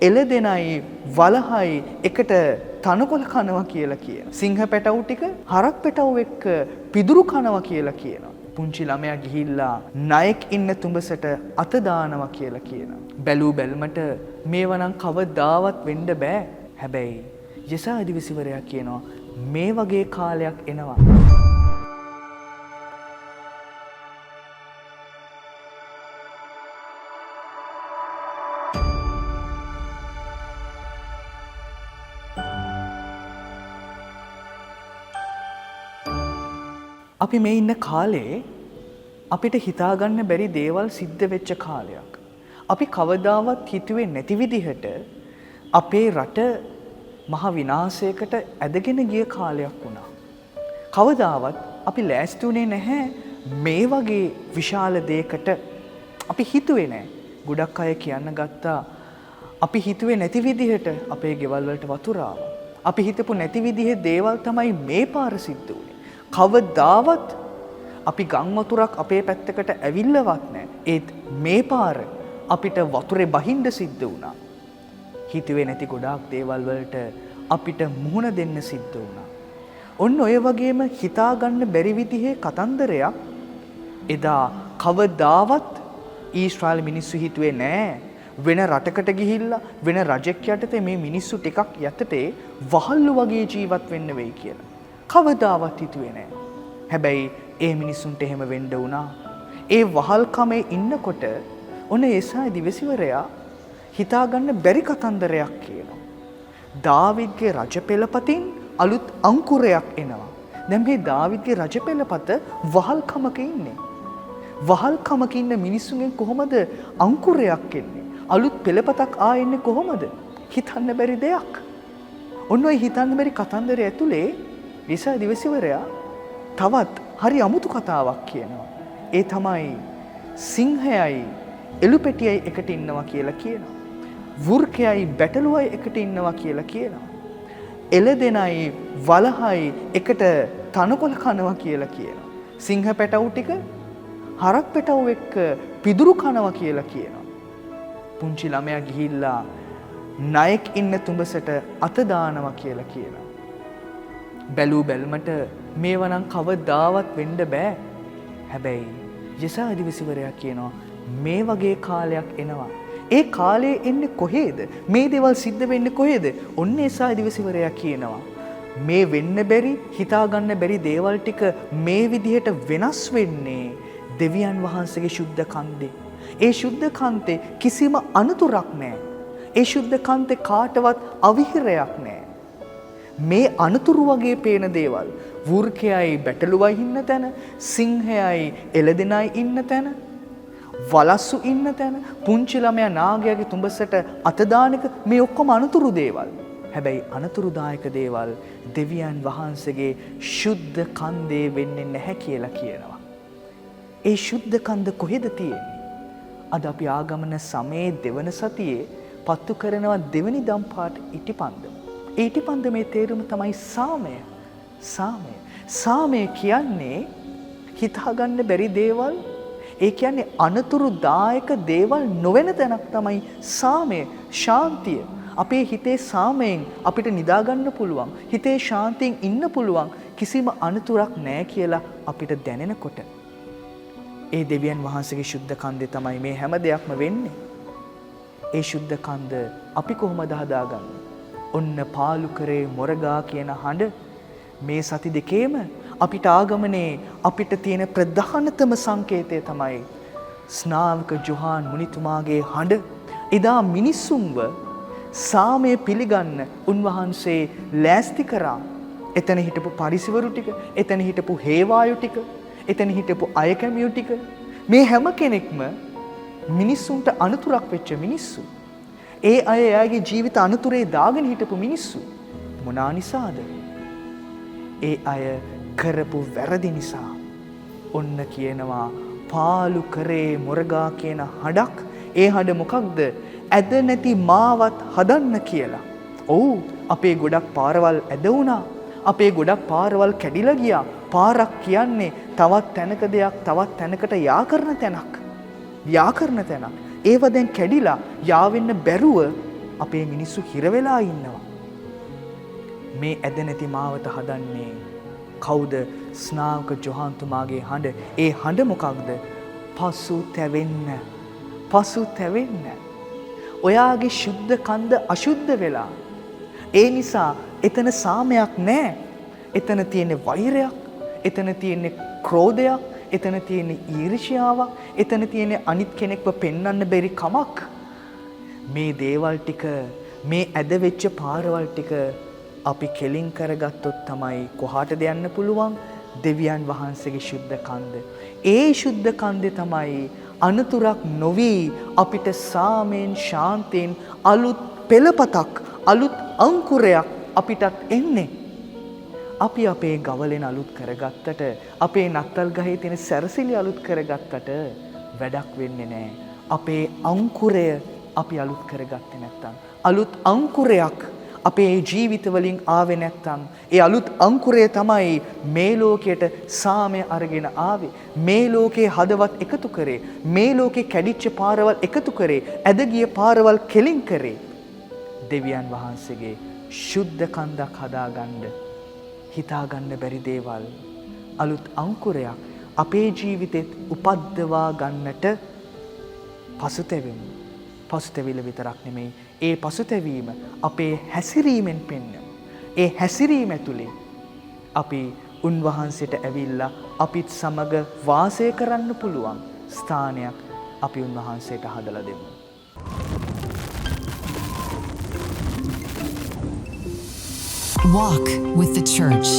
එළදෙනයි වලහයි එකට තනකොළ කනවා කියලා කියන. සිංහ පැටවු ටික හරක් පැටවු එක්ක පිදුරු කනවා කියලා කියනවා. පුංචි ළමයා ගිහිල්ලා ණයෙක් ඉන්න තුඹසට අත දානවා කියලා කියනවා. බැලූ බැල්මට මේවනම් කවදාවත් වෙන්න බෑ. හැබැයි යෙසායා අධිවසිවරයා කියනවා මේ වගේ කාලයක් එනවා. අපි මේ ඉන්න කාලේ අපිට හිතාගන්න බැරි දේවල් සිද්ධ වෙච්ච කාලයක්. අපි කවදාවත් හිතුවේ නැති විදිහට අපේ රට මහ විනාශයකට ඇදගෙන ගිය කාලයක් වුණා. කවදාවත් අපි ලෑස්ති වුණේ නැහැ මේ වගේ විශාල දෙයකට. අපි හිතුවේ නැහැ. ගොඩක් අය කියන්න ගත්තා අපි හිතුවේ නැති විදිහට අපේ ගෙවල් වලට වතුර ආවා. අපි හිතපු නැති විදිහේ දේවල් තමයි මේ පාර සිද්ධ වුණේ. කවදාවත් අපි ගම් වතුරක් අපේ පැත්තකට ඇවිල්ලවත් නැහැ. ඒත් මේ පාර අපිට වතුරේ බහින්න සිද්ධ වුණා. හිතුවේ නැති ගොඩාක් දේවල් වලට අපිට මුහුණ දෙන්න සිද්ධ වුණා. ඔන්න ඔය වගේම හිතාගන්න බැරි විදිහේ කතන්දරයක් එදා කවදාවත් ඊශ්‍රායල් මිනිස්සු හිතුවේ නෑ වෙන රටකට ගිහිල්ලා වෙන රජෙක් යටතේ මේ මිනිස්සු ටිකක් යටතේ වහල්ලු වගේ ජීවත් වෙන්න වෙයි කියලා. කවදාවත් හිතුවේ නෑ. හැබැයි ඒ මිනිස්සුන්ට එහෙම වෙන්න වුණා. ඒ වහල්කමේ ඉන්නකොට ඔන්න යෙසායා දිවසිවරයා හිතාගන්න බැරි කතන්දරයක් කියනවා. දාවිද්ගේ රජපෙළපතින් අලුත් අංකුරයක් එනවා. දැන් මේ දාවිද්ගේ රජපෙළපත වහල්කමක ඉන්නේ. වහල්කමක ඉන්න මිනිස්සුන්ගෙන් කොහොමද අංකුරයක් එන්නේ? අලුත් පෙළපතක් එන්නේ කොහොමද? හිතන්න බැරි දෙයක්. ඔන්න ඔය හිතන්න බැරි කතන්දරය ඇතුලේ යෙසායා දිවසිවරයා තවත් හරි අමුතු කතාවක් කියනවා. ඒ තමයි සිංහයයි එළුපෙටියයි එකට ඉන්නවා කියලා කියනවා. වෘකයයි බැටළුවයි එකට ඉන්නවා කියලා කියනවා. එළදෙනයි වලහයි එකට තනකොළ කනවා කියලා කියනවා. සිංහ පැටවු ටික හරක් පැටවු එක්ක පිදුරු කනවා කියලා කියනවා. පුංචි ළමයා ගිහිල්ලා ණයෙක් ඉන්න තුඹසට අත දානවා කියලා කියනවා. බැලූ බැල්මට මේවනම් කවදාවත් වෙන්න බෑ. හැබැයි යෙසායා අධිවසිවරයා කියනවා මේ වගේ කාලයක් එනවා. ඒ කාලේ එන්නේ කොහේද? මේ දේවල් සිද්ධ වෙන්නේ කොහේද? ඔන්න යෙසායා අධිවසිවරයා කියනවා මේ වෙන්න බැරි හිතාගන්න බැරි දේවල් ටික මේ විදිහට වෙනස් වෙන්නේ දෙවියන් වහන්සේගේ ශුද්ධ කන්දේ. ඒ ශුද්ධ කන්දේ කිසිම අනතුරක් නැහැ. ඒ ශුද්ධ කන්දේ කාටවත් අවිහිරයක් නැහැ. මේ අනතුරු වගේ පේන දේවල් වෘකයයි බැටළුවයි ඉන්න තැන, සිංහයයි එළදෙනයි ඉන්න තැන, වලස්සු ඉන්න තැන, පුංචි ළමයා නාගයාගේ තුඹසට අත දාන එක මේ ඔක්කොම අනතුරු දේවල්. හැබැයි අනතුරුදායක දේවල් දෙවියන් වහන්සේගේ ශුද්ධ කන්දේ වෙන්නේ නැහැ කියලා කියනවා. ඒ ශුද්ධ කන්ද කොහෙද තියෙන්නේ? අද අපි ආගමන සමයේ දෙවන සතියේ පත්තු කරනවා දෙවෙනි දම්පාට ඉටිපන්දම. ඒ ඉටිපන්දමේ තේරුම තමයි සාමය. සාමය. සාමය කියන්නේ හිතාගන්න බැරි දේවල්, ඒ කියන්නේ අනතුරුදායක දේවල් නොවන තැනක් තමයි සාමය, ශාන්තිය. අපේ හිතේ සාමයෙන් අපිට නිදාගන්න පුළුවන්, හිතේ ශාන්තියෙන් ඉන්න පුළුවන්, කිසිම අනතුරක් නැහැ කියලා අපිට දැනෙනකොට ඒ දෙවියන් වහන්සේගේ ශුද්ධ කන්දේ තමයි මේ හැම දෙයක්ම වෙන්නේ. ඒ ශුද්ධ කන්ද අපි කොහොමද හදාගන්නේ? ඔන්න පාලු කරේ මොරගා කියන හඬ මේ සති දෙකේම අපිට ආගමනේ අපිට තියෙන ප්‍රධානතම සංකේතය තමයි ස්නාවක ජොහාන් මුනිතුමාගේ හඬ. එදා මිනිසුන්ව සාමය පිළිගන්න උන්වහන්සේ ලෑස්ති කරා. එතන හිටපු පරිසවරු ටික, එතන හිටපු හේවායු ටික, එතන හිටපු අයකැමියු ටික, මේ හැම කෙනෙක්ම මිනිස්සුන්ට අනතුරක් වෙච්ච මිනිස්සු. ඒ අය එයාගේ ජීවිත අනතුරේ දාගෙන හිටපු මිනිස්සු. මොනා නිසාද? ඒ අය කරපු වැරදි නිසා. ඔන්න කියනවා පාලු කරේ මොරගා කියන හඬක්. ඒ හඬ මොකක්ද? ඇද නැති මාවත් හදන්න කියලා. ඔව්, අපේ ගොඩක් පාරවල් ඇද වුණා. අපේ ගොඩක් පාරවල් කැඩිලා ගියා. පාරක් කියන්නේ තවත් තැනක දෙයක් තවත් තැනකට යා කරන තැනක්. යා කරන තැනක්. ඒව දැන් කැඩිලා යා වෙන්න බැරුව අපේ මිනිස්සු හිර වෙලා ඉන්නවා. මේ ඇද නැති මාවත හදන්නේ කවුද? ස්නාවක ජොහන්තුමාගේ හඬ. ඒ හඬ මොකක්ද? පසුතැවෙන්න. පසුතැවෙන්න. ඔයාගේ ශුද්ධ කන්ද අශුද්ධ වෙලා. ඒ නිසා එතන සාමයක් නැහැ. එතන තියෙන වෛරයක්, එතන තියෙන ක්‍රෝධයක්, එතන තියෙන ඊර්ෂ්‍යාවක්, එතන තියෙන අනිත් කෙනෙක්ව පෙන්වන්න බැරි කමක්. මේ දේවල් ටික, මේ ඇද වෙච්ච පාරවල් ටික අපි කෙලින් කරගත්තොත් තමයි කොහාටද යන්න පුළුවන්? දෙවියන් වහන්සේගේ ශුද්ධ කන්ද. ඒ ශුද්ධ කන්දේ තමයි අනතුරක් නොවි අපිට සාමයෙන් ශාන්තයෙන් අලුත් පෙළපතක්, අලුත් අංකුරයක් අපිටත් එන්නේ. අපි අපේ ගවලෙන් අලුත් කරගත්තට, අපේ නත්තල් ගහේ තියෙන සැරසිලි අලුත් කරගත්තට වැඩක් වෙන්නේ නැහැ. අපේ අංකුරය අපි අලුත් කරගත්තේ නැත්තම්, අලුත් අංකුරයක් අපේ ජීවිතවලින් ආවේ නැත්තම්, ඒ අලුත් අංකුරය තමයි මේ ලෝකයට සාමය අරගෙන ආවේ. මේ ලෝකේ හදවත් එකතු කරේ, මේ ලෝකේ කැඩිච්ච පාරවල් එකතු කරේ, ඇදගිය පාරවල් කෙලින් කරේ. දෙවියන් වහන්සේගේ ශුද්ධ කන්දක් හදාගන්න, හිතාගන්න බැරි දේවල්, අලුත් අංකුරයක් අපේ ජීවිතෙත් උපද්දවා ගන්නට පසුතැවෙමු. පසුතැවිල විතරක් නෙමෙයි, ඒ පසුතැවීම අපේ හැසිරීමෙන් පෙන්වන. ඒ හැසිරීම ඇතුලේ අපි උන්වහන්සේට ඇවිල්ලා අපිත් සමග වාසය කරන්න පුළුවන් ස්ථානයක් අපි උන්වහන්සේට හදලා දෙමු. Walk with the church.